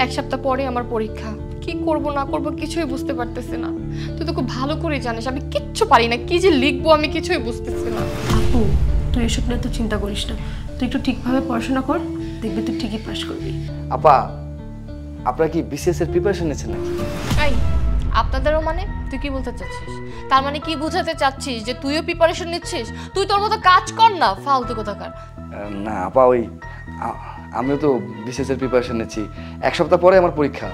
এক সপ্তাহ পরে আমার পরীক্ষা, কি করব না করব কিছুই বুঝতে পারতেছি না। তুই তো খুব ভালো করে জানিস আমি কিচ্ছু পারি না, কি যে লিখবো আমি কিছুই বুঝতেছি না। আপু তুই এসব নিয়ে তো চিন্তা করিস না, তুই একটু ঠিকভাবে পড়াশোনা কর, দেখবি তুই ঠিকই পাস করবি। আপা আপনারা কি বিসিএস এর প্রিপারেশন নিচ্ছেন নাকি? এই আপনাদেরও মানে তুই কি বলতে চাচ্ছিস? তার মানে কি বোঝাতে চাচ্ছিস যে তুইও প্রিপারেশন নিচ্ছিস? তুই তোর মতো কাজ কর না, ফালতু কোথাকার। না আপা ওই আমিও তো বিসিএস এর প্রিপারেশন নিচ্ছি, এক সপ্তাহ পরে আমার পরীক্ষা।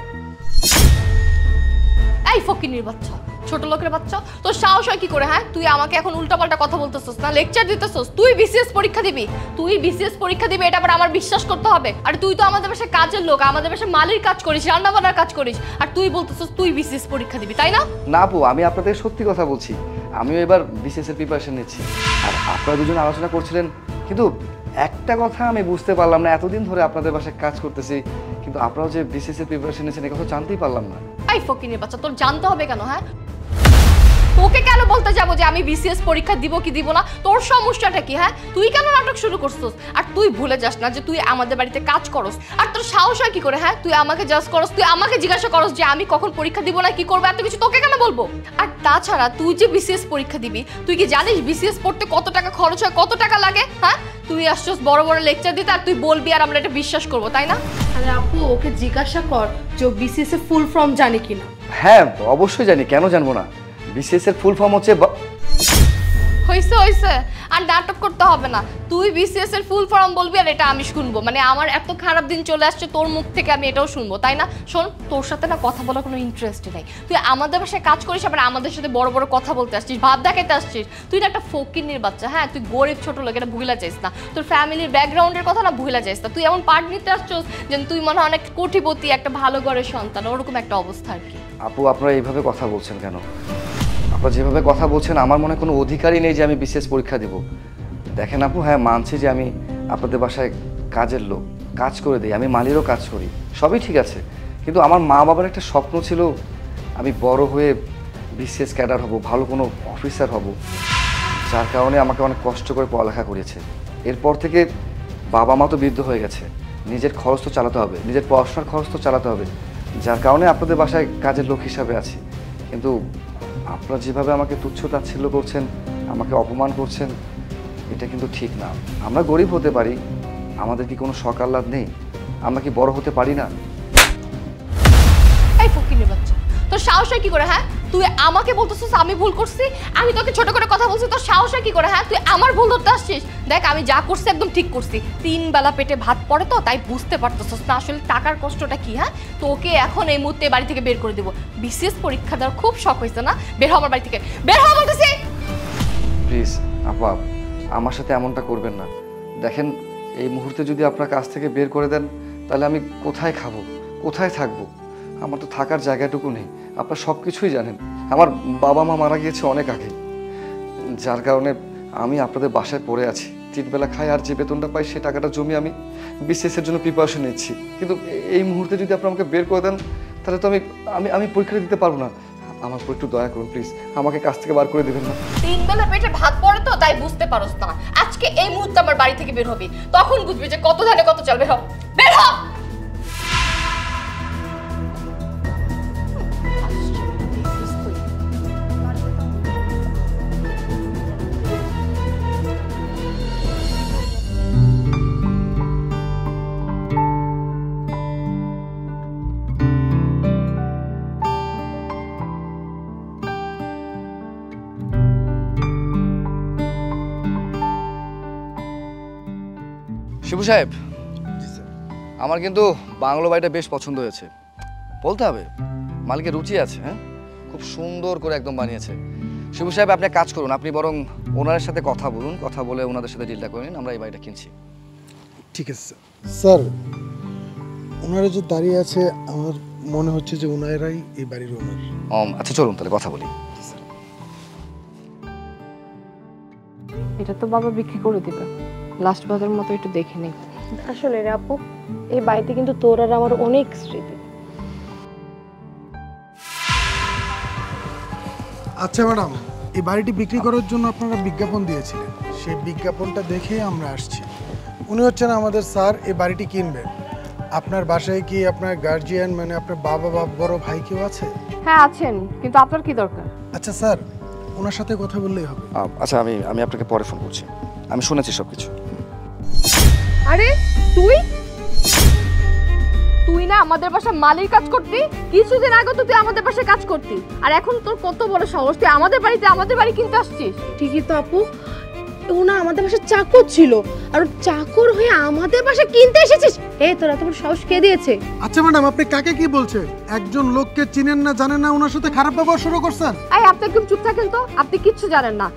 এই ফকিনির বাচ্চা, ছোট লোকের বাচ্চা, তোর সাহস হয় কি করে? হ্যাঁ তুই আমাকে এখন উল্টাপাল্টা কথা বলতেছস না, লেকচার দিতেছস। তুই বিসিএস পরীক্ষা দিবি, তুই বিসিএস পরীক্ষা দিবি, এটা আবার আমার বিশ্বাস করতে হবে? আর তুই তো আমাদের বাসায় কাজের লোক, আমাদের বাসায় মালির কাজ করিস, রান্না বান্নার কাজ করিস, আর তুই বলতেছস তুই বিসিএস পরীক্ষা দিবি, তাই না? না আপু আমি আপনাদের সত্যি কথা বলছি, আমিও এবার বিসিএস এর প্রিপারেশন নিচ্ছি। আর আপনারা দুজন আলোচনা করছিলেন, কিন্তু একটা কথা আমি বুঝতে পারলাম না, এতদিন ধরে আপনাদের বাসায় কাজ করতেছি, কিন্তু আপনারাও যে বিসিএস এর প্রিপারেশন নিচ্ছেন এই কথা জানতেই পারলাম না। এই ফকিনির বাচ্চা, তোর জানতে হবে কেন? হ্যাঁ তোকে কেন বলতে যাবো যে আমি বিসিএস পরীক্ষা দিব কি দিব না? তোর সমস্যাটা কি? হ্যাঁ তুই কেন নাটক শুরু করছিস? আর তুই ভুলে যাস না যে তুই আমাদের বাড়িতে কাজ করস, আর তোর সাহস হয় কি করে? হ্যাঁ তুই আমাকে জাজ করস, তুই আমাকে জিজ্ঞাসা করস যে আমি কখন পরীক্ষা দিব না কি করবো, এত কিছু তোকে কেন বলবো? আর তাছাড়া তুই যে বিসিএস পরীক্ষা দিবি, তুই কি জানিস বিসিএস পড়তে কত টাকা খরচ হয়, কত টাকা লাগে? হ্যাঁ তুই আসছস বড় বড় লেকচার দিতে, আর তুই বলবি আর আমরা এটা বিশ্বাস করবো, তাই না? আরে আপু ওকে জিজ্ঞাসা কর যে বিসিএস এর ফুল ফর্ম জানে কিনা। হ্যাঁ অবশ্যই জানি, কেন জানবো না। বিসিএস এর ফুল ফর্ম হচ্ছে হইছে হইছে, আর নাটক করতে হবে না। তুই বিসিএস এর ফুল ফর্ম বলবি আর এটা আমি শুনবো, মানে আমার এত খারাপ দিন চলে আসছে তোর মুখ থেকে, আমি এটাও শুনবো, তাই না? শোন, তোর সাথে না কথা বলার কোনো ইন্টারেস্ট নেই। তুই আমাদের বাসায় কাজ করিস, আবার আমাদের সাথে বড় বড় কথা বলতে আসছিস, ভাব দেখাইতে আসছিস। তুই না একটা ফকিন্নির বাচ্চা। হ্যাঁ তুই গরিব ছোট লোক, এটা ভুলা যাইস না। তোর ফ্যামিলির ব্যাকগ্রাউন্ডের কথা না ভুলা যাইস না। তুই এমন পার্ট নিতে আসছিস যে তুই মনে হয় অনেক কোটিপতি, একটা ভালো ঘরের সন্তান, ওরকম একটা অবস্থা আর কি। আপু আপনারা এইভাবে কথা বলছেন কেন? আপনারা যেভাবে কথা বলছেন আমার মনে কোনো অধিকারই নেই যে আমি বিসিএস পরীক্ষা দেব। দেখেন আপু, হ্যাঁ মানছি যে আমি আপনাদের বাসায় কাজের লোক, কাজ করে দিই, আমি মালিরও কাজ করি, সবই ঠিক আছে, কিন্তু আমার মা বাবার একটা স্বপ্ন ছিল আমি বড় হয়ে বিসিএস ক্যাডার হব, ভালো কোনো অফিসার হব, যার কারণে আমাকে অনেক কষ্ট করে পড়ালেখা করেছে। এরপর থেকে বাবা মা তো বৃদ্ধ হয়ে গেছে, নিজের খরচ তো চালাতে হবে, নিজের পড়াশোনার খরচ তো চালাতে হবে, যার কারণে আপনাদের বাসায় কাজের লোক হিসাবে আছি। কিন্তু আপনারা যেভাবে আমাকে তুচ্ছ তাচ্ছিল্য করছেন, আমাকে অপমান করছেন, এটা কিন্তু ঠিক না। আমরা গরিব হতে পারি, আমাদের কি কোনো শখ আহ্লাদ নেই? আমরা কি বড় হতে পারি না? এই ফকিরের বাচ্চা, তোর সাহস হয় কি করে? হ্যাঁ তুই আমাকে বলতেছিস আমি ভুল করছি, আমি তোকে ছোট করে কথা বলছি, তোর সাহস হয় কি করে? হ্যাঁ তুই আমার ভুল ধরতে আসছিস? দেখ আমি যা করছি একদম ঠিক করছি, 3 বেলা পেটে ভাত পড়ে তো, তাই বুঝতে পারতেছিস না আসলে টাকার কষ্টটা কি। হ্যাঁ তোকে এখন এই মুহূর্তে বাড়ি থেকে বের করে দেবো। বিশেষ পরীক্ষা দেওয়ার খুব শখ হয়েছে না? বের হ আমার বাড়ি থেকে, বের হ বলতেছি। প্লিজ আপা, আমার সাথে এমনটা করবেন না। দেখেন এই মুহূর্তে যদি আপনার কাছ থেকে বের করে দেন, তাহলে আমি কোথায় খাবো, কোথায় থাকবো? আমার তো থাকার জায়গাটুকু নেই। আপনার সব কিছুই জানেন, আমার বাবা মা মারা গিয়েছে অনেক আগে, যার কারণে আমি আপনাদের বাসায় পড়ে আছি, 3 বেলা খাই, আর যে বেতনটা পাই সে টাকাটা জমি আমি বিসিএসের জন্য প্রিপারেশন নিচ্ছি। কিন্তু এই মুহূর্তে যদি আপনি আমাকে বের করে দেন, তাহলে তো আমি পরীক্ষা দিতে পারবো না। আমার উপর একটু দয়া করুন প্লিজ, আমাকে কাছ থেকে বার করে দেবেন না। 3 বেলা পেটে ভাত পড়ে তো, তাই বুঝতে পারোস না। আজকে এই মুহূর্তে আমার বাড়ি থেকে বের হবি, তখন বুঝবি যে কত ধানে কত চাল। বের হ, বের হ। শিবু সাহেব, আমার কিন্তু বাংলো বাড়িটা বেশ পছন্দ হয়েছে, বলতে হবে মালিকের রুচি আছে। হ্যাঁ খুব সুন্দর করে একদম বানিয়েছে। শিবু সাহেব আপনি কাজ করুন, আপনি বরং ওনারের সাথে কথা বলুন, কথা বলে ওনাদের সাথে ডিলটা করে নিন, আমরা এই বাড়িটা কিনছি। ঠিক আছে স্যার, ওনারা যে দাঁড়িয়ে আছে আমার মনে হচ্ছে যে ওনারাই এই বাড়ির ওনার। আচ্ছা চলুন তাহলে কথা বলি। এটা তো বাবা বিক্রি করে দিবে, লাস্ট বারের মতো একটু দেখে নেই। আসলে রে আপু, এই বাড়িতে কিন্তু তোর আর আমার অনেক স্মৃতি। আচ্ছা ম্যাডাম, এই বাড়িটি বিক্রি করার জন্য আপনারা বিজ্ঞাপন দিয়েছিলেন, সেই বিজ্ঞাপনটা দেখে আমরা আসছি। উনি হচ্ছেন আমাদের স্যার, এই বাড়িটি কিনবেন। আপনার বাসায় কি আপনার গার্জিয়ান মানে আপনার বাবা বা বড় ভাই কেউ আছে? হ্যাঁ আছেন, কিন্তু আপনার কি দরকার? আচ্ছা স্যার, ওনার সাথে কথা বললেই হবে। আচ্ছা আমি আপনাকে পরে ফোন করছি। আমি শুনেছি সব কিছু। আরে তুই তুই না আমাদের বাসায় মালির কাজ করতি? কিছুদিন আগে তো তুই আমাদের বাসায় কাজ করতি, আর এখন তোর কত বড় সাহস তুই আমাদের বাড়ি কিনতে আসছিস? ঠিকই তো আপু, ও না আমাদের বাসায় চাকর ছিল, আর চাকর হয়ে আমাদের বাসায় কিনতে এসেছিস? এই তোরা তোমার সাহস কে দিয়েছে? আচ্ছা ম্যাডাম, আপনি কাকে কি বলছেন? একজন লোককে চিনেন না, জানেন না, ওনার সাথে খারাপ ব্যবহার শুরু করছেন? এই আপনি একদম চুপ থাকেন তো, আপনি কিচ্ছু জানেন না।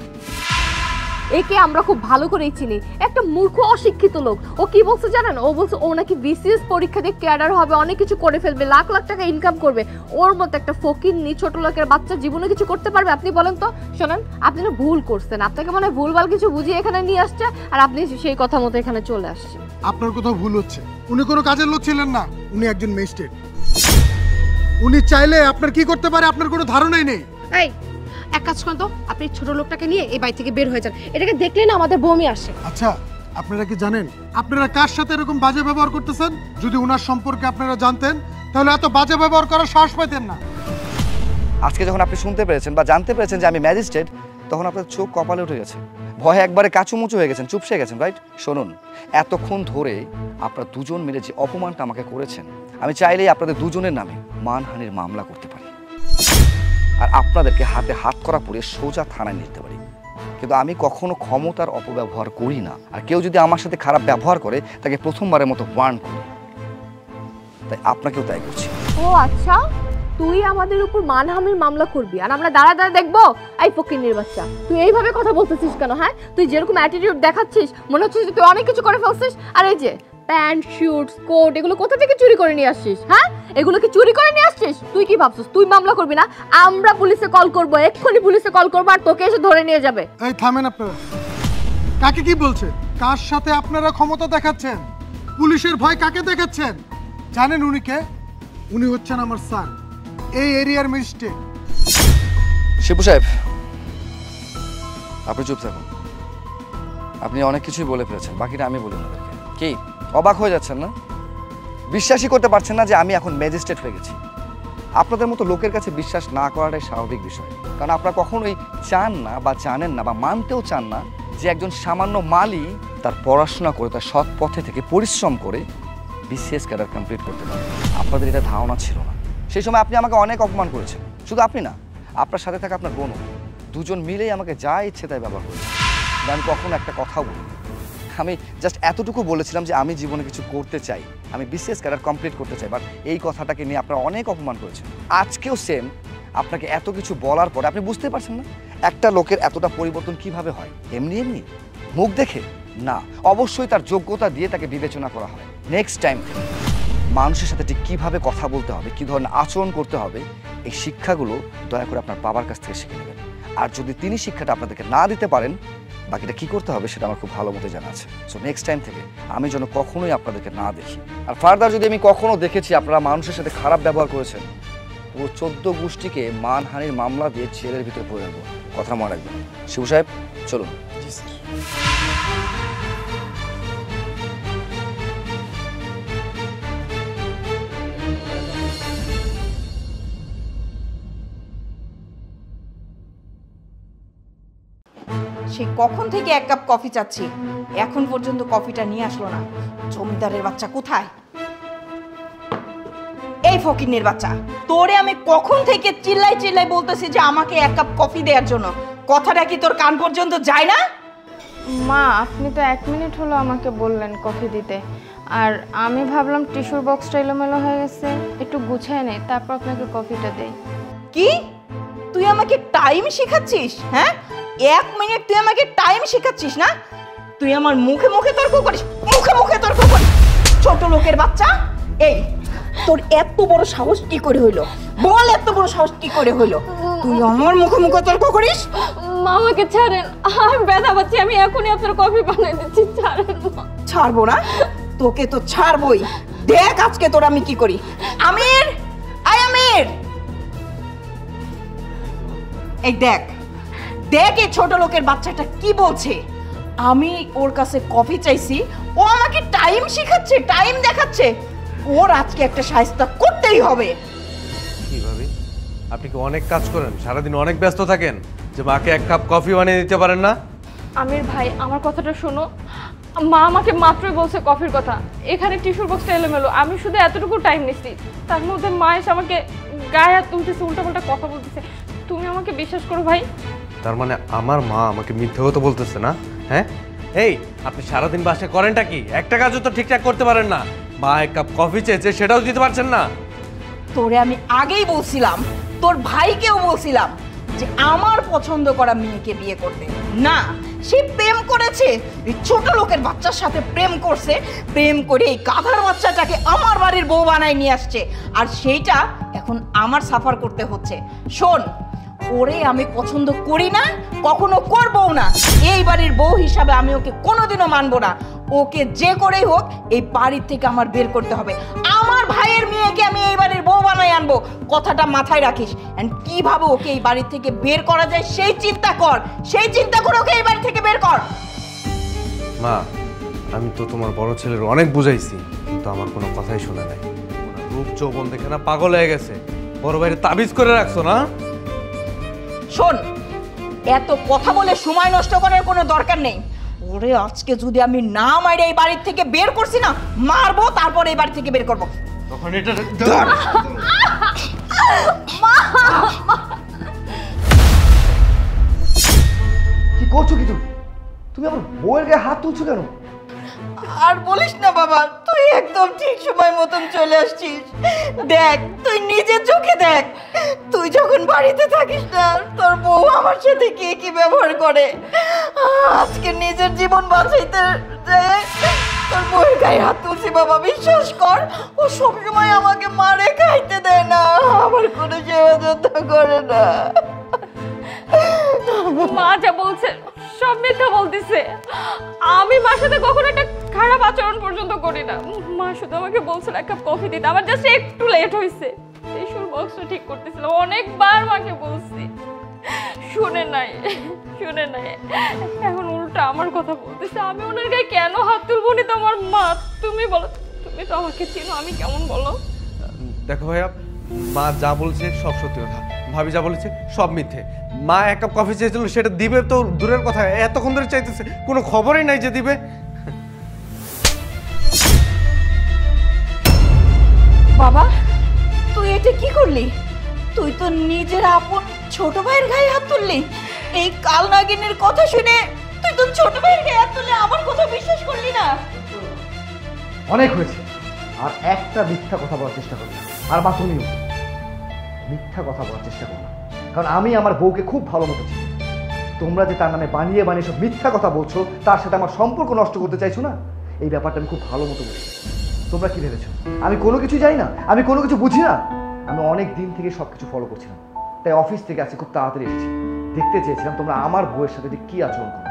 একে আমরা খুব ভালো করেই চিনি, একটা মূর্খ অশিক্ষিত লোক। ও কি বলছে জানেন? ও বলছে ও নাকি বিসিএস পরীক্ষা দিয়ে ক্যাডার হবে, অনেক কিছু করে ফেলবে, লাখ লাখ টাকা ইনকাম করবে। ওর মতো একটা ফকিন্নি ছোট লোকের বাচ্চা জীবনে কিছু করতে পারবে? আপনি বলেন তো। শোনেন, আপনি না ভুল করছেন, আপনাকে মনে হয় ভুলভাল কিছু বুঝিয়ে এখানে নিয়ে আসছে, আর আপনি সেই কথা মতো এখানে চলে আসছেন। আপনার কোথাও ভুল হচ্ছে। উনি কোনো কাজের লোক ছিলেন না, উনি একজন ম্যাজিস্ট্রেট। উনি চাইলে আপনার কি করতে পারে আপনার কোনো ধারণাই নেই। এই এক কাজ করেন তো, আপনি ছোট লোকটাকে নিয়ে এই বাড়ি থেকে বের হয়ে যান। এটাকে দেখলে না আমাদের বমি আসে। আচ্ছা, আপনারা কি জানেন আপনারা কার সাথে এরকম বাজে ব্যবহার করতেছেন? যদি ওনার সম্পর্কে আপনারা জানতেন তাহলে এত বাজে ব্যবহার করার সাহস পাইতেন না। আজকে যখন আপনি শুনতে পেরেছেন বা জানতে পেরেছেন যে আমি ম্যাজিস্ট্রেট, তখন আপনার চোখ কপালে উঠে গেছে, ভয়ে একবারে কাচুমুচু হয়ে গেছেন, চুপসে গেছেন, রাইট? শুনুন, এতক্ষণ ধরে আপনারা দুজন মিলে যে অপমানটা আমাকে করেছেন, আমি চাইলেই আপনাদের দুজনের নামে মানহানির মামলা করতে পারি, আর আপনাদেরকে হাতে হাত করা পড়ে সোজা থানায় নিতে পারি। কিন্তু আমি কখনো ক্ষমতার অপব্যবহার করি না, আর কেউ যদি আমার সাথে খারাপ ব্যবহার করে তাকে প্রথমবারের মতো ওয়ার্ন করি। তাই আপনাকেও তাই করছি। ও আচ্ছা, তুই আমাদের উপর মানহানির মামলা করবি আর আমরা দাঁড়া দাঁড়া দেখবো? এই ফকিন্নির বাচ্চা, তুই এইভাবে কথা বলতেছিস কেন? হ্যাঁ, তুই যেরকম অ্যাটিটিউড দেখাচ্ছিস মনে হচ্ছে যে তুই অনেক কিছু করে ফেলছিস। আর এই যে প্যান্ট, শুটস, কোট, এগুলো কোথা থেকে চুরি করে নিয়ে আসছিস? হ্যাঁ, এগুলো কি চুরি করে নিয়ে আসছিস? তুই কি ভাবছিস তুই মামলা করবি না? আমরা পুলিশে কল করবো, এক্ষুনি পুলিশে কল করবো, আর তোকে এসে ধরে নিয়ে যাবে। এই থামেন আপনারা। কাকে কি বলছেন? কার সাথে আপনারা ক্ষমতা দেখাচ্ছেন? পুলিশের ভয় কাকে দেখাচ্ছেন? জানেন উনি কে? উনি হচ্ছেন আমার স্যার, এই এরিয়ার ম্যাজিস্ট্রেট। শিবু সাহেব, আপনি চুপ থাকুন। আপনি অনেক কিছুই বলে ফেলেছেন, বাকিটা আমি বলি ওনাদেরকে। কি অবাক হয়ে যাচ্ছেন না? বিশ্বাসই করতে পারছেন না যে আমি এখন ম্যাজিস্ট্রেট হয়ে গেছি? আপনাদের মতো লোকের কাছে বিশ্বাস না করাটাই স্বাভাবিক বিষয়, কারণ আপনারা কখনোই চান না বা জানেন না বা মানতেও চান না যে একজন সামান্য মালি তার পড়াশোনা করে, তার সৎ পথে থেকে পরিশ্রম করে বিসিএস ক্যাডার কমপ্লিট করতে পারে। আপনাদের এটা ধারণা ছিল না। সেই সময় আপনি আমাকে অনেক অপমান করেছেন। শুধু আপনি না, আপনার সাথে থাকা আপনার বোনও, দুজন মিলেই আমাকে যা ইচ্ছে তাই ব্যবহার করেছে। আমি কখনো একটা কথাও বলি, আমি জাস্ট এতটুকু বলেছিলাম যে আমি জীবনে কিছু করতে চাই, আমি বিসিএস ক্যাডার কমপ্লিট করতে চাই, বাট এই কথাটাকে নিয়ে আপনারা অনেক অপমান করেছেন। আজকেও সেম, আপনাকে এত কিছু বলার পরে আপনি বুঝতে পারছেন না একটা লোকের এতটা পরিবর্তন কিভাবে হয়? এমনি এমনি মুখ দেখে না, অবশ্যই তার যোগ্যতা দিয়ে তাকে বিবেচনা করা হয়। নেক্সট টাইম মানুষের সাথে ঠিক কীভাবে কথা বলতে হবে, কী ধরনের আচরণ করতে হবে, এই শিক্ষাগুলো দয়া করে আপনার বাবার কাছ থেকে শিখে নেবেন। আর যদি তিনি শিক্ষাটা আপনাদেরকে না দিতে পারেন, বাকিটা কী করতে হবে সেটা আমার খুব ভালো মতো জানা আছে। সো নেক্সট টাইম থেকে আমি যেন কখনোই আপনাদেরকে না দেখি। আর ফার্দার যদি আমি কখনো দেখেছি আপনারা মানুষের সাথে খারাপ ব্যবহার করেছেন, পুরো 14 গোষ্ঠীকে মানহানির মামলা দিয়ে জেলের ভিতরে পড়ে রাখবো। কথা মনে রাখবেন। শিবু সাহেব, চলুন। জি স্যার। সে কখন থেকে এক কাপ কফি চাচ্ছি, এখন পর্যন্ত কফিটা নিয়ে আসলো না। জমিদারের বাচ্চা কোথায়? এই ফকিন্নের বাচ্চা, তোরে আমি কখন থেকে চিল্লাই চিল্লাই বলতেছি যে আমাকে এক কাপ কফি দেওয়ার জন্য, কথাটা কি তোর কান পর্যন্ত যায় না? মা, আপনি তো 1 মিনিট হলো আমাকে বললেন কফি দিতে, আর আমি ভাবলাম টিস্যুর বক্সটা এলোমেলো হয়ে গেছে, একটু গুছিয়ে নেই, তারপর আপনাকে কফিটা দেই। কি তুই আমাকে টাইম শেখাচ্ছিস? হ্যাঁ, 1 মিনিট তুই আমাকে টাইম শেখাচ্ছিস না? তুই আমার মুখে মুখে তর্ক করিস, মুখে মুখে তর্ক করিস, ছোট লোকের বাচ্চা। এই তোর এত বড় সাহস কি করে হইলো? বল, এত বড় সাহস কি করে হইলো? তুই আমার মুখে মুখে তর্ক করিস? মামাকে ছাড়েন, আমি ব্যথা পাচ্ছি, আমি এখনই আপনার কফি বানিয়ে দিচ্ছি, ছাড়েন। ছাড়বো না, তোকে তো ছাড়বই। দেখ আজকে তোর আমি কি করি। আমির, আয় আমির, এই দেখ দেখ এই ছোট লোকের বাচ্চাটা কি বলছে। আমি ওর কাছে কফি চাইছি, ও আমাকে টাইম শেখাচ্ছে, টাইম দেখাচ্ছে। ওর আজকে একটা শায়েস্তা করতেই হবে। কি ভাবি, আপনি কি অনেক কাজ করেন, সারাদিন অনেক ব্যস্ত থাকেন, যে মাকে এক কাপ কফি বানিয়ে দিতে পারেন না? আমির ভাই, আমার কথাটা শোনো। মা আমাকে মাত্রই বলছে কফির কথা, এখানে টিস্যুর বক্সটা এলোমেলো, আমি শুধু এতটুকু টাইম নিচ্ছি, তার মধ্যে মা এসে আমাকে গায়ে হাত তুলতেছে, উল্টাপাল্টা কথা বলতেছে। তুমি আমাকে বিশ্বাস করো ভাই। তার মানে আমার মা আমাকে মিথ্যে কথা বলতেছে না? হ্যাঁ, এই আপনি সারাদিন বাসায় করেনটা কি? একটা কাজও তো ঠিকঠাক করতে পারেন না। মা এক কাপ কফি চেয়েছে, সেটাও দিতে পারছেন না। তোরে আমি আগেই বলছিলাম, তোর ভাইকেও বলছিলাম যে আমার পছন্দ করা মেয়েকে বিয়ে করতে না। সে প্রেম করেছে, এই ছোট লোকের বাচ্চার সাথে প্রেম করছে, প্রেম করে এই গাধার বাচ্চাটাকে আমার বাড়ির বউ বানায় নিয়ে আসছে, আর সেইটা এখন আমার সাফার করতে হচ্ছে। শোন, ওরে আমি পছন্দ করি না, কখনো করবো না। এই বাড়ির বউ হিসাবে আমি ওকে কোনোদিনও মানবো না। ওকে যে করেই হোক এই বাড়ির থেকে আমার বের করতে হবে। আমার ভাইয়ের মেয়েকে আমি এই বাড়ির বউ বানাই আনবো, কথাটা মাথায় রাখিস। এন্ড কিভাবে ওকে এই বাড়ি থেকে বের করা যায় সেই চিন্তা কর, সেই চিন্তা করে ওকে এই বাড়ি থেকে বের কর। মা, আমি তো তোমার বড় ছেলের অনেক বুঝাইছি, কিন্তু আমার কোনো কথাই শুনে নাই। ওনার রূপ যৌবন দেখে না পাগল হয়ে গেছে। বড় ভাইরে তাবিজ করে রাখছো না? শোন, এত কথা বলে সময় নষ্ট করার কোনো দরকার নেই। ওরে আজকে যদি আমি না মাইরে এই বাড়ির থেকে বের করছি না, মারবো, তারপর এই বাড়ি থেকে বের করবো। তখন এটা কি করছো কি তুমি? তুমি আমার বউয়ের গায়ে হাত তুলছো কেন? আর বলিস না বাবা, তুই একদম ঠিক সময় মতন চলে আসছিস। দেখ, তুই নিজের চোখে দেখ, তুই যখন বাড়িতে থাকিস না, তোর বউ আমার সাথে কি কি ব্যবহার করে। আজকে নিজের জীবন বাঁচাইতে তোর বউয়ের গায়ে হাত তুলছি বাবা। বিশ্বাস কর, ও সবসময় আমাকে মারে, খাইতে দেয় না, আমার কোনো সেবা যত্ন করে না। মা যা বলছে সব মিথ্যা বলতেছে। আমি মার সাথে কখনো একটা খারাপ আচরণ পর্যন্ত করি না। মা শুধু আমাকে বলছিল এক কাপ কফি দিতে, আমার জাস্ট একটু লেট হয়েছে। টিস্যুর বক্সটা ঠিক করতেছিলাম, অনেকবার মাকে বলছি, শুনে নাই। এখন উল্টা আমার কথা বলতেছে। আমি ওনার গায়ে কেন হাত তুলবো নি? তো আমার মা, তুমি বলো, তুমি তো আমাকে চিনো, আমি কেমন বলো? দেখো ভাইয়া, মা যা বলছে সব সত্যি কথা, ভাবি যা বলেছে সব মিথ্যে। মা এক কাপ কফি চেয়েছিল, সেটা দিবে তো দূরের কথা, এতক্ষণ ধরে চাইতেছে, কোনো খবরই নাই যে দিবে। বাবা, তুই এটা কি করলি? তুই তো নিজের আপন ছোট ভাইয়ের গায়ে হাত তুললি। এই কালনাগিনীর কথা শুনে তুই তো ছোট ভাইয়ের গায়ে হাত তুলে আমার কথা বিশ্বাস করলি না। অনেক হয়েছে, আর একটা মিথ্যা কথা বলার চেষ্টা করো না। আর মা, তুমিও মিথ্যা কথা বলার চেষ্টা করো না, কারণ আমি আমার বউকে খুব ভালো মতো চিনি। তোমরা যে তার নামে বানিয়ে বানিয়ে সব মিথ্যা কথা বলছো, তার সাথে আমার সম্পর্ক নষ্ট করতে চাইছো না, এই ব্যাপারটা আমি খুব ভালো মতো বুঝি। তোমরা কি ভেবেছো আমি কোনো কিছু জানি না, আমি কোনো কিছু বুঝি না? আমি অনেক দিন থেকে সব কিছু ফলো করছিলাম, তাই অফিস থেকে আজকে খুব তাড়াতাড়ি এসেছি। দেখতে চেয়েছিলাম তোমরা আমার বউয়ের সাথে কি আচরণ করো,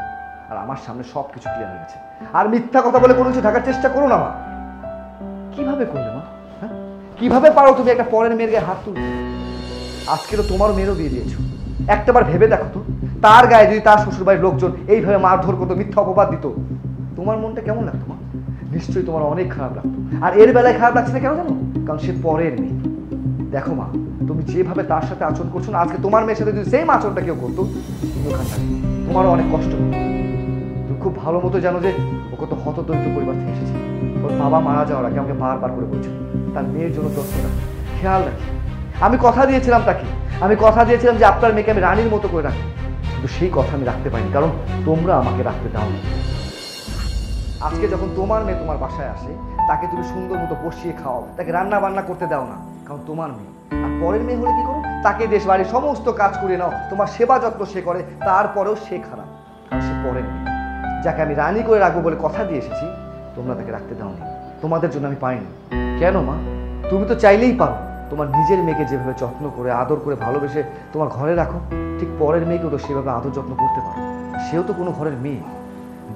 আর আমার সামনে সব কিছু ক্লিয়ার হয়ে গেছে। আর মিথ্যা কথা বলে কোনো কিছু ঢাকার চেষ্টা করো না মা। কিভাবে করলে মা? হ্যাঁ, কিভাবে পারো তুমি একটা পরের মেয়ের গায়ে হাত তুলতে? আজকে তো তোমারও মেয়েরও দিয়ে দিয়েছো। একটাবার ভেবে দেখো তো, তার গায়ে যদি তার শ্বশুরবাড়ির লোকজন এইভাবে মারধর করতো, মিথ্যা অপবাদ দিত, তোমার মনটা কেমন লাগতো মা? নিশ্চয়ই তোমার অনেক খারাপ লাগতো। আর এর বেলায় খারাপ লাগছে না কেন জানো? কারণ সে পরের মেয়ে। দেখো মা, তুমি যেভাবে তার সাথে আচরণ করছো না, আজকে তোমার মেয়ের সাথে যদি সেম আচরণটা কেউ করতো, তোমারও অনেক কষ্ট হতো। তুমি খুব ভালো মতো জানো যে ও কত হতদরিদ্র পরিবার থেকে এসেছে। ওর বাবা মারা যাওয়ার আগে আমাকে বারবার করে বলছিল তার মেয়ের জন্য যত্ন রাখি, খেয়াল রাখি। আমি কথা দিয়েছিলাম তাকে, আমি কথা দিয়েছিলাম যে আপনার মেয়েকে আমি রানীর মতো করে রাখি, কিন্তু সেই কথা আমি রাখতে পারিনি, কারণ তোমরা আমাকে রাখতে দাও না। আজকে যখন তোমার মেয়ে তোমার বাসায় আসে, তাকে তুমি সুন্দর মতো বসিয়ে খাওয়াও, তাকে রান্না বান্না করতে দাও না, কারণ তোমার মেয়ে। আর পরের মেয়ে হলে কি করো? তাকে দেশ বাড়ির সমস্ত কাজ করে নাও, তোমার সেবা যত্ন সে করে, তারপরেও সে খারাপ, কারণ সে পরের মেয়ে। যাকে আমি রানী করে রাখবো বলে কথা দিয়ে এসেছি, তোমরা তাকে রাখতে দাওনি। তোমাদের জন্য আমি পাইনি। কেন মা? তুমি তো চাইলেই পারো তোমার নিজের মেয়েকে যেভাবে যত্ন করে, আদর করে, ভালোবেসে তোমার ঘরে রাখো, ঠিক পরের মেয়েকেও তো সেভাবে আদর যত্ন করতে পারো। সেও তো কোনো ঘরের মেয়ে।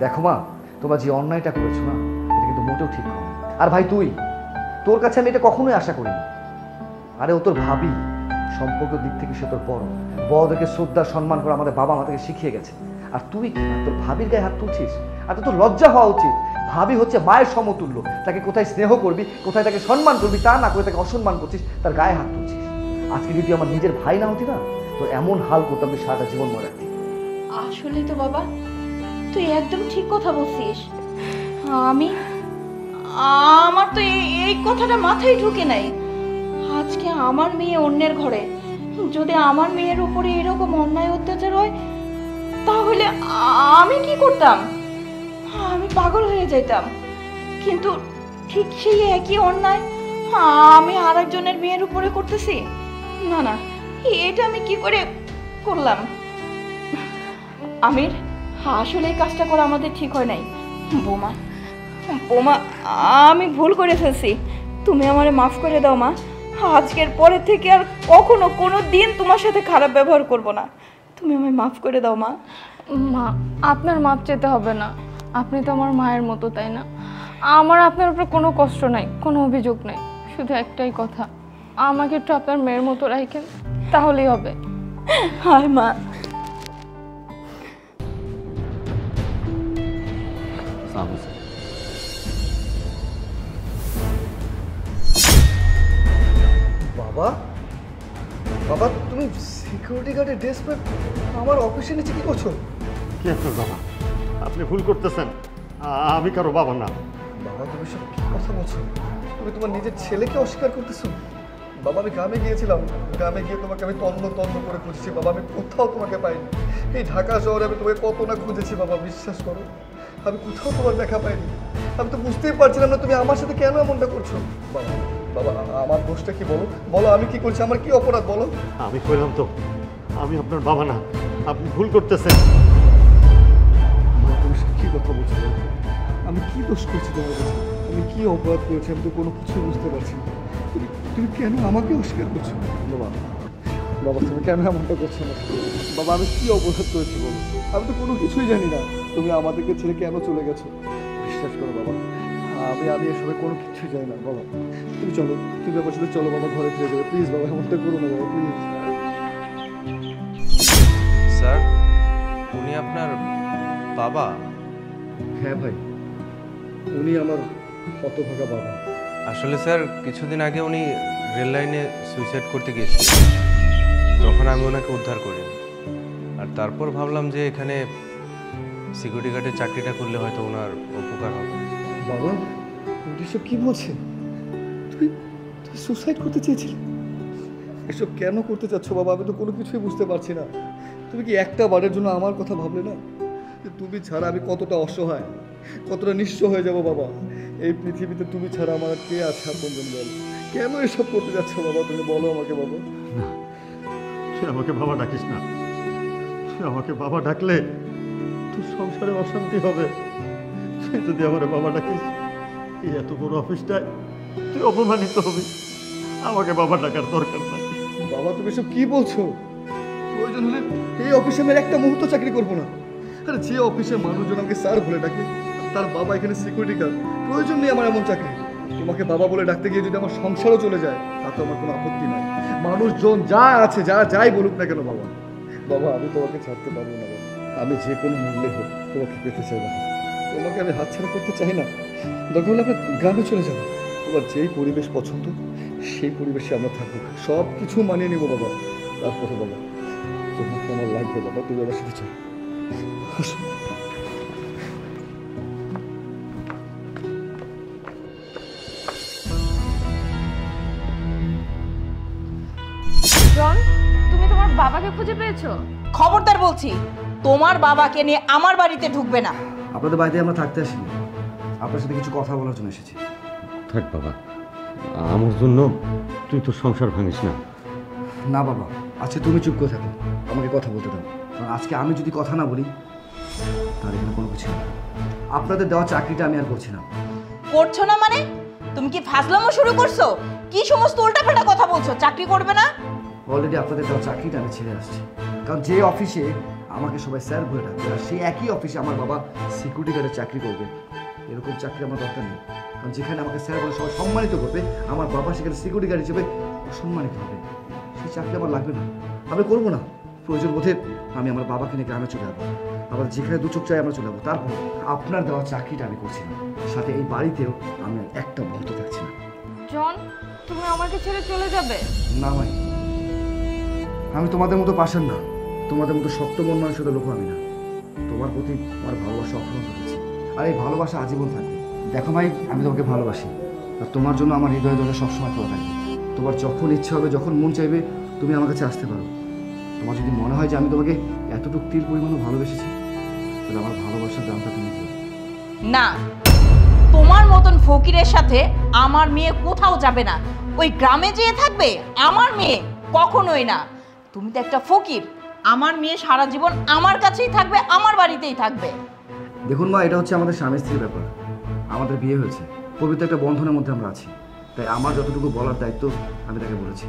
দেখো মা, তোমরা যে অন্যায়টা করেছো না, এটা কিন্তু মোটেও ঠিক নয়। আর ভাই, তোর কাছে আমি এটা কখনোই আশা করিনি। আরে ও তোর ভাবি, সম্পর্কের দিক থেকে সে তোর বড়দেরকে শ্রদ্ধা সম্মান করে আমাদের বাবা মা থেকে শিখিয়ে গেছে। আর তুই কি তোর ভাবির গায়ে হাত তুলছিস? আর তোর লজ্জা হওয়া উচিত ভাবি হচ্ছে মায়ের সমতুল্য, তাকে কোথায় স্নেহ করবি, কোথায় তাকে সম্মান করবি, তা না করে তাকে অসম্মান করছিস, তার গায়ে হাত তুলছিস। আজকে যদি আমার নিজের ভাই না হতি না, তো এমন হাল করতাম যে সারাটা জীবন মনে রাখতি। আসলেই তো বাবা, তুই একদম ঠিক কথা বলছিস। আমার তো এই কথাটা মাথায় ঢুকে নাই। আজকে আমার মেয়ে অন্যের ঘরে, যদি আমার মেয়ের উপরে এরকম অন্যায় অত্যাচার হয় তাহলে আমি কি করতাম? আমি পাগল হয়ে যেতাম। কিন্তু ঠিক সেই একই অন্যায় আমি আরেকজনের মেয়ের উপরে করতেছি। না না, এটা আমি কি করে করলাম? আমির, আসলে এই কাজটা করা আমাদের ঠিক হয় নাই। বোমা বোমা, আমি ভুল করে ফেলছি, তুমি আমারে মাফ করে দাও মা। আজকের পরে থেকে আর কখনো কোনো দিন তোমার সাথে খারাপ ব্যবহার করব না। তুমি আমায় মাফ করে দাও মা। মা, আপনার মাপ চেতে হবে না, আপনি তো আমার মায়ের মতো, তাই না? আমার আপনার উপর কোনো কষ্ট নাই, কোনো অভিযোগ নাই, শুধু একটাই কথা, আমাকে একটু আপনার মেয়ের মতো রাখেন, তাহলেই হবে। হায় মা। বাবা, বাবা তুমি সিকিউরিটি গার্ডের ড্রেস পরে আমার অফিসের নিচে কি করছো? কি আপনার বাবা? আপনি ভুল করতেছেন, আমি কারো বাবা না। বাবা তুমি সব কি কথা বলছো? তুমি তোমার নিজের ছেলেকে অস্বীকার করতেছো? বাবা আমি গ্রামে গিয়েছিলাম, গ্রামে গিয়ে তোমাকে আমি তন্ন তন্ন করে খুঁজেছি বাবা, আমি কোথাও তোমাকে পাইনি। এই ঢাকা শহরে আমি তোমাকে কত না খুঁজেছি বাবা, বিশ্বাস করো আমি কোথাও তোমার দেখা পাইনি। আমি তো বুঝতেই পারছিলাম না তুমি আমার সাথে কেন এমনটা করছো। বাবা বাবা আমার দোষটা কি বলো, বলো আমি কি করছি, আমার কি অপরাধ বলো। আমি কইলাম তো আমি আপনার বাবা না, আপনি ভুল করতেছেন। তুমি সব কি কথা বলছো? আমি কি দোষ করছি তোমার কাছে? আমি কি অপরাধ করেছি? আমি তো কোনো কিছু বুঝতে পারছি না। তুমি কেন আমাকে অস্বীকার করছো? বাবা বাবা তুমি কেন এমনটা করছো না? বাবা আমি কি অপরাধ করেছি বলো? আমি তো কোনো কিছুই জানি না। তুমি আমাদেরকে ছেড়ে কেন চলে গেছো? বিশ্বাস করো বাবা, আমি এসবে কোনো কিছুই জানি না। বাবা তুমি চলো, তুমি আমার সাথে চলো বাবা, ঘরে ফিরে যাবে প্লিজ। বাবা এমনটা করো না বাবা, প্লিজ। স্যার, উনি আপনার বাবা? হ্যাঁ ভাই, উনি আমার হতভাগা বাবা। আসলে স্যার কিছুদিন আগে উনি রেল লাইনে সুইসাইড করতে গিয়েছিলেন, তখন আমি ওনাকে উদ্ধার করি। আর তারপর ভাবলাম যে এখানে সিকিউরিটি গার্ডের চাকরিটা করলে হয়তো ওনার উপকার হবে। বাবা উনি এসব কি বলছে? তুই সুসাইড করতে চেয়েছিলি? এসব কেন করতে চাচ্ছ বাবা? আমি তো কোনো কিছুই বুঝতে পারছি না। তুমি কি একটা বারের জন্য আমার কথা ভাবলে না? তুমি ছাড়া আমি কতটা অসহায়, কতটা নিঃস্ব হয়ে যাব বাবা। এই পৃথিবীতে তুমি ছাড়া আমার আর কে আছে আপনজন? বল কেন এসব করতে যাচ্ছ বাবা? তুমি বলো আমাকে বাবা। না, তুই আমাকে বাবা ডাকিস না। তুই আমাকে বাবা ডাকলে তোর সংসারে অশান্তি হবে। তুই যদি আমার বাবা ডাকিস, এই এত বড় অফিসটায় তুই অপমানিত হবি। আমাকে বাবা ডাকার দরকার নাই। বাবা তুমি এসব কি বলছো? প্রয়োজন হলে এই অফিসে আমি একটা মুহূর্ত চাকরি করবো না। আরে যে অফিসের মানুষজন আমাকে স্যার বলে ডাকে, তার বাবা এখানে সিকিউরিটি গার্ড, প্রয়োজন নেই আমার এমন চাকরি। তোমাকে বাবা বলে ডাকতে গিয়ে যদি আমার সংসারও চলে যায়, তাতে আমার কোনো আপত্তি নাই। মানুষজন যা আছে, যাই বলুক না কেন বাবা, বাবা আমি তোমাকে ছাড়তে পারবো না বাবা। আমি যে কোনো মূল্যে হোক তোমাকে পেতে চাই না। তোমাকে আমি হাতছাড়া করতে চাই না। দরকার হলে আমরা গ্রামে চলে যাবো। তোমার যেই পরিবেশ পছন্দ সেই পরিবেশে আমরা থাকবো, সব কিছু মানিয়ে নেবো বাবা। তারপরে বাবা তোমাকে আমার লাগবে বাবা, তুমি আমার সাথে চলো। রন, তুমি তোমার বাবাকে খুঁজে পেয়েছো? খবরদার বলছি, তোমার বাবাকে নিয়ে আমার বাড়িতে ঢুকবে না। আপনাদের বাড়িতে আমরা থাকতে আসিনি, আপনার সাথে কিছু কথা বলার জন্য এসেছি। থাক বাবা, আমার জন্য তুই তোর সংসার ভাঙিস না। না বাবা, আজকে তুমি চুপ করে থাকো, আমাকে কথা বলতে দাও। কারণ আজকে আমি যদি কথা না বলি তাহলে এখানে কোনো কিছু নেই। আপনাদের দেওয়া চাকরিটা আমি আর করছি না। করছো না মানে? তুমি কি ফাজলামো শুরু করছো? কি সমস্ত উল্টাপাল্টা কথা বলছো? চাকরি করবে না? অলরেডি আপনাদের দেওয়া চাকরিটা আমি ছেড়ে আসছি। কারণ যে অফিসে আমাকে সবাই স্যার বলে ডাকবে, আর সেই একই অফিসে আমার বাবা সিকিউরিটি গার্ডের চাকরি করবে, এরকম চাকরি আমার দরকার নেই। কারণ যেখানে আমাকে স্যার বলে সবাই সম্মানিত করবে, আমার বাবা সেখানে সিকিউরিটি গার্ড হিসেবে অসম্মানিত হবে। সেই চাকরি আমার লাগবে না, আমি করবো না। প্রয়োজন বোধে আমি আমার বাবাকে নিয়ে গ্রামে চলে যাবো, আবার যেখানে দু চোখ চাই আমরা চলে যাবো। তারপর আপনার দেওয়া চাকরিটা আমি করছি না। সাথে এই বাড়িতেও আমি আর একটা মুহূর্ত থাকছি না। জন, তুমি আমাকে ছেড়ে চলে যাবে? না ভাই, আমি তোমাদের মতো পাশান না, তোমাদের মতো শক্ত মন মানুষের লোক আমি না। তোমার প্রতি আমার ভালোবাসা অফুরন্ত হয়েছে, আর এই ভালোবাসা আজীবন থাকবে। দেখো ভাই, আমি তোমাকে ভালোবাসি, আর তোমার জন্য আমার হৃদয় দরজা সবসময় খোলা থাকবে। তোমার যখন ইচ্ছা হবে, যখন মন চাইবে, তুমি আমার কাছে আসতে পারো। তোমার যদি মনে হয় যে আমি তোমাকে এতটুকু তিল পরিমাণও ভালোবেসেছি, তাহলে আমার ভালোবাসার দামটা তুমি দিও না। তোমার মতন ফকিরের সাথে আমার মেয়ে কোথাও যাবে না। ওই গ্রামে যেয়ে থাকবে আমার মেয়ে, কখনোই না। তুমি তো একটা ফকির। আমার মেয়ে সারা জীবন আমার কাছেই থাকবে, আমার বাড়িতেই থাকবে। দেখুন মা, এটা হচ্ছে আমাদের স্বামী স্ত্রীর ব্যাপার। আমাদের বিয়ে হয়েছে, পবিত্র একটা বন্ধনের মধ্যে আমরা আছি, তাই আমার যতটুকু বলার দায়িত্ব আমি তাকে বলেছি।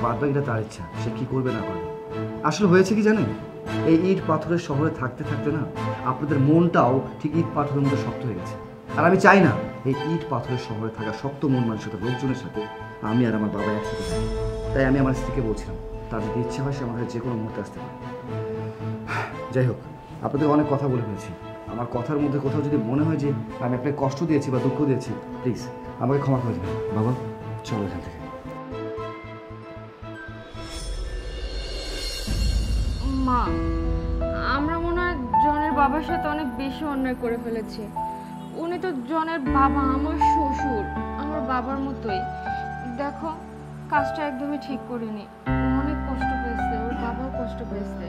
বাদ বাকিটা তার ইচ্ছা, সে কি করবে না করবে। আসলে হয়েছে কি জানেন, এই ইট পাথরের শহরে থাকতে থাকতে না আপনাদের মনটাও ঠিক ইট পাথরের মধ্যে শক্ত হয়ে গেছে। আর আমি চাই না এই ইট পাথরের শহরে থাকা শক্ত মন মানুষের লোকজনের সাথে আমি আর আমার বাবা একসাথে থাকি। তাই আমি আমার স্ত্রীকে বলছিলাম, তার যদি ইচ্ছে হয় সে আমাকে যে কোনো মুহূর্তে আসতে পারে। যাই হোক, আপনাদের অনেক কথা বলে ফেলেছি। আমার কথার মধ্যে কোথাও যদি মনে হয় যে আমি আপনাকে কষ্ট দিয়েছি বা দুঃখ দিয়েছি, প্লিজ আমাকে ক্ষমা করে দেবেন। বাবা, চলো এখান থেকে। মা, আমরা মনে হয় জনের বাবার সাথে অনেক বেশি অন্যায় করে ফেলেছি। উনি তো জনের বাবা, আমার শ্বশুর, আমার বাবার মতোই। দেখো, কাজটা একদমই ঠিক করিনি। ও অনেক কষ্ট পেয়েছে, ওর বাবাও কষ্ট পেয়েছে।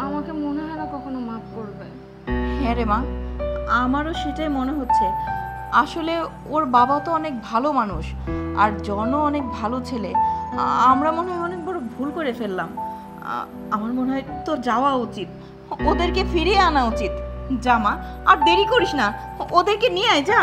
আমাকে মনে হয় না কখনো মাফ করবে। হ্যাঁ রে মা, আমারও সেটাই মনে হচ্ছে। আসলে ওর বাবা তো অনেক ভালো মানুষ, আর জনও অনেক ভালো ছেলে। আমরা মনে হয় অনেক বড় ভুল করে ফেললাম। আমার মনে হয় তোর যাওয়া উচিত, ওদেরকে ফিরিয়ে আনা উচিত। যা মা, আর দেরি করিস না, ওদেরকে নিয়ে আয়, যা।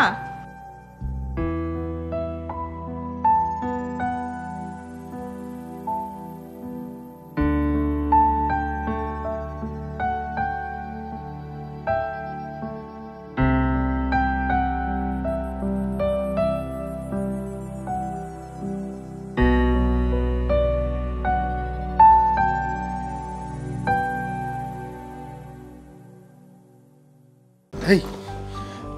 এই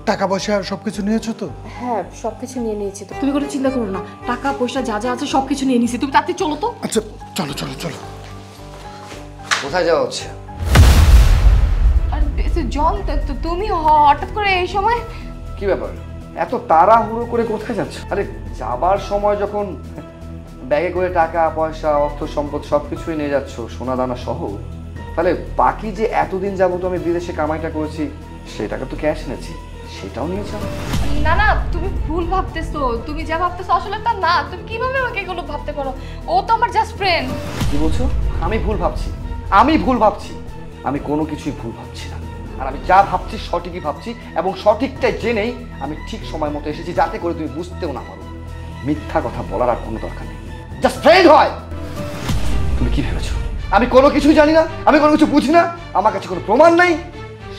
টাকা পয়সা সবকিছু নিয়েছো তো? হ্যাঁ, সবকিছু নিয়ে নিয়েছি। তো তুমি কোনো চিন্তা করো না, টাকা পয়সা যা যা আছে সবকিছু নিয়ে নিয়েছি। তুমি তাতে চলো তো। আচ্ছা, চলো চলো চলো। কোথায় যাওয়া হচ্ছে? আর জন, তুমি হঠাৎ করে এই সময়? কি ব্যাপার, এত তাড়াহুড়ো করে কোথায় যাচ্ছ? আরে যাবার সময় যখন ব্যাগে করে টাকা পয়সা অর্থ সম্পদ সবকিছুই নিয়ে যাচ্ছ, সোনা দানা সহ, তাহলে বাকি যে এতদিন যাবত আমি বিদেশে কামাইটা করেছি সেই টাকা তো ক্যাশ এনেছি, সেটাও নিয়ে যাও। না না, তুমি ভুল ভাবতেছো। তুমি যা ভাবতেছো আসলে তা না। তুমি কিভাবে আমাকে এগুলো ভাবতে পারো? ও তো আমার জাস্ট ফ্রেন্ড। কি বলছো? আমি ভুল ভাবছি? আমি ভুল ভাবছি? আমি কোনো কিছুই ভুল ভাবছি না। আর আমি যা ভাবছি সঠিকই ভাবছি, এবং সঠিকটাই জেনেই আমি ঠিক সময় মতো এসেছি, যাতে করে তুমি বুঝতেও না পারো। মিথ্যা কথা বলার আর কোনো দরকার নেই। জাস্ট ফ্রেন্ড হয়। তুমি কি ভেবেছো আমি কোনো কিছুই জানি না, আমি কোনো কিছু বুঝি না, আমার কাছে কোনো প্রমাণ নেই?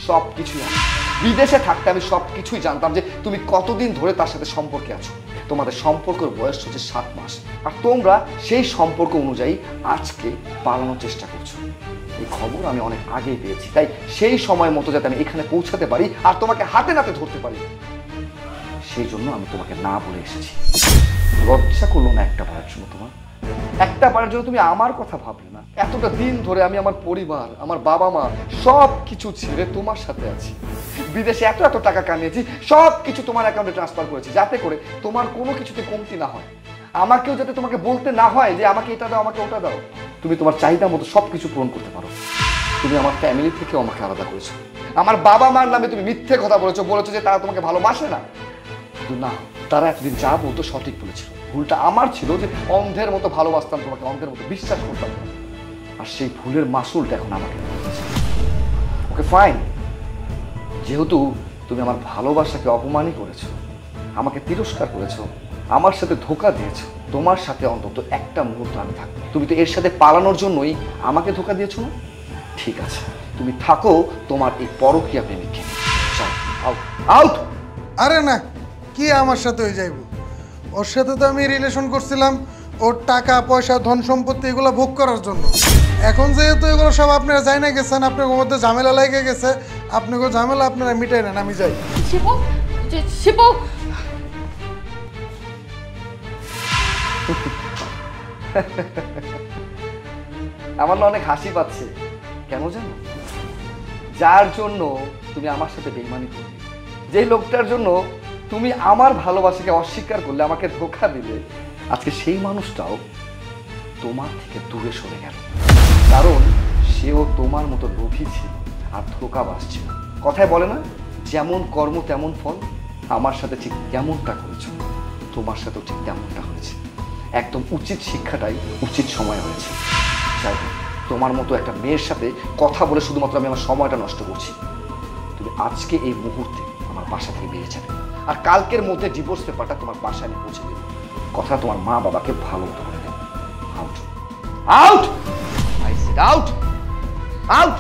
সব কিছুই আমি বিদেশে থাকতে আমি সব কিছুই জানতাম যে তুমি কতদিন ধরে তার সাথে সম্পর্কে আছো। তোমাদের সম্পর্কের বয়স হচ্ছে 7 মাস, আর তোমরা সেই সম্পর্ক অনুযায়ী আজকে পালানোর চেষ্টা করছো। এই খবর আমি অনেক আগেই পেয়েছি, তাই সেই সময় মতো যাতে আমি এখানে পৌঁছাতে পারি আর তোমাকে হাতে নাতে ধরতে পারি, সেই জন্য আমি তোমাকে না বলে এসেছি। লজ্জা করলো না একটা বারের জন্য? তোমার একটা বারের জন্য তুমি আমার কথা ভাবলে না? এতটা দিন ধরে আমি আমার পরিবার, আমার বাবা মা সব কিছু ছেড়ে তোমার সাথে আছি। বিদেশে এত এত টাকা কামিয়েছি, সব কিছু তোমার অ্যাকাউন্টে ট্রান্সফার করেছি, যাতে করে তোমার কোনো কিছুতে কমতি না হয়। আমাকেও যাতে তোমাকে বলতে না হয় যে আমাকে এটা দাও, আমাকে ওটা দাও। তুমি তোমার চাহিদা মতো সব কিছু পূরণ করতে পারো। তুমি আমার ফ্যামিলি থেকেও আমাকে আলাদা করেছো। আমার বাবা মার নামে তুমি মিথ্যে কথা বলেছো যে তারা তোমাকে ভালোবাসে না। কিন্তু না, তারা এতদিন যা বলতো সঠিক বলেছিল। ভুলটা আমার ছিল যে অন্ধের মতো ভালোবাসতাম তোমাকে, অন্ধের মতো বিশ্বাস করতাম না। আর সেই ভুলের মাসুলটা এখন আমাকে দিয়েছে। ওকে ফাইন, যেহেতু তুমি আমার ভালোবাসাকে অপমানই করেছো, আমাকে তিরস্কার করেছো, আমার সাথে ধোঁকা দিয়েছো, তোমার সাথে অন্তত একটা মুহূর্ত আমি থাকবো। তুমি তো এর সাথে পালানোর জন্যই আমাকে ধোঁকা দিয়েছো না? ঠিক আছে, তুমি থাকো তোমার এই পরকীয়া প্রেমিককে। Out out. আরে না, কি আমার সাথে হয়ে যাইব? ওর সাথে তো আমি রিলেশন করছিলাম ওর টাকা পয়সা ধন সম্পত্তি এগুলো ভোগ করার জন্য। এখন যেহেতু এগুলো সব আপনারা যাই না গেছেন, আপনার মধ্যে ঝামেলা লেগে গেছে, আপনাকে ঝামেলা আপনারা মিটাই নেন, আমি যাই। শিপু আমার না অনেক হাসি পাচ্ছে, কেন জানো? যার জন্য তুমি আমার সাথে বেইমানি করলে, যে লোকটার জন্য তুমি আমার ভালোবাসাকে অস্বীকার করলে, আমাকে ধোঁকা দিলে, আজকে সেই মানুষটাও তোমার থেকে দূরে সরে গেল, কারণ সেও তোমার মতো লোভী ছিল আর ধোঁকাবাজ ছিল। কথায় বলে না, যেমন কর্ম তেমন ফল। আমার সাথে ঠিক তেমনটা করেছো, তোমার সাথেও ঠিক তেমনটা হয়েছে। একদম উচিত শিক্ষাটাই উচিত সময় হয়েছে। যাই হোক, তোমার মতো একটা মেয়ের সাথে কথা বলে শুধুমাত্র আমি আমার সময়টা নষ্ট করছি। তুমি আজকে এই মুহূর্তে আমার বাসা থেকে বেরিয়ে যাবে, আর কালকের মধ্যে ডিভোর্স পেপারটা তোমার বাসায় আমি পৌঁছে দেবো। কথা তোমার মা বাবাকে ভালো মতো করে দেবো। Out out, I said out out.